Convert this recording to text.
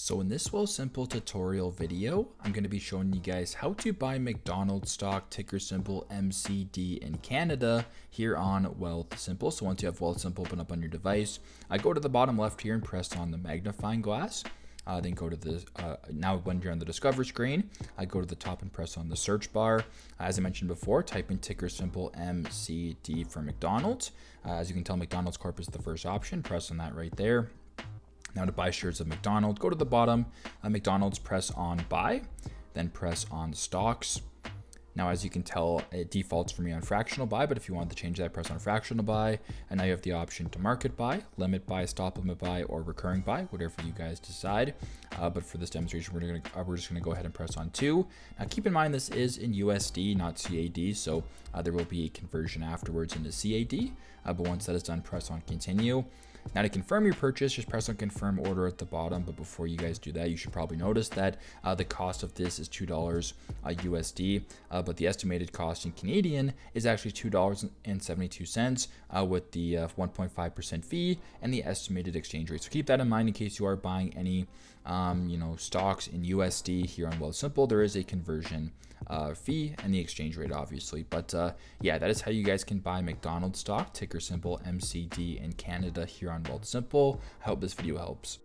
So in this Wealthsimple tutorial video, I'm going to be showing you guys how to buy McDonald's stock, ticker symbol MCD in Canada here on Wealthsimple. So once you have Wealthsimple open up on your device, I go to the bottom left here and press on the magnifying glass. Then go to the, now when you're on the Discover screen, I go to the top and press on the search bar. As I mentioned before, type in ticker symbol MCD for McDonald's. As you can tell, McDonald's Corp is the first option. Press on that right there. Now to buy shares of McDonald's, go to the bottom, McDonald's, press on buy, then press on stocks. Now, as you can tell, it defaults for me on fractional buy, but if you want to change that, press on fractional buy. And now you have the option to market buy, limit buy, stop limit buy, or recurring buy, whatever you guys decide. But for this demonstration, we're just gonna go ahead and press on 2. Now, keep in mind, this is in USD, not CAD, so there will be a conversion afterwards into CAD. But once that is done, press on continue. Now to confirm your purchase, just press on confirm order at the bottom. But before you guys do that, you should probably notice that the cost of this is $2 USD, but the estimated cost in Canadian is actually $2.72 with the 1.5% fee and the estimated exchange rate. So keep that in mind in case you are buying any stocks in USD here on Wealthsimple. There is a conversion fee and the exchange rate, obviously. But yeah, that is how you guys can buy McDonald's stock, ticker symbol MCD in Canada here on Wealthsimple. I hope this video helps.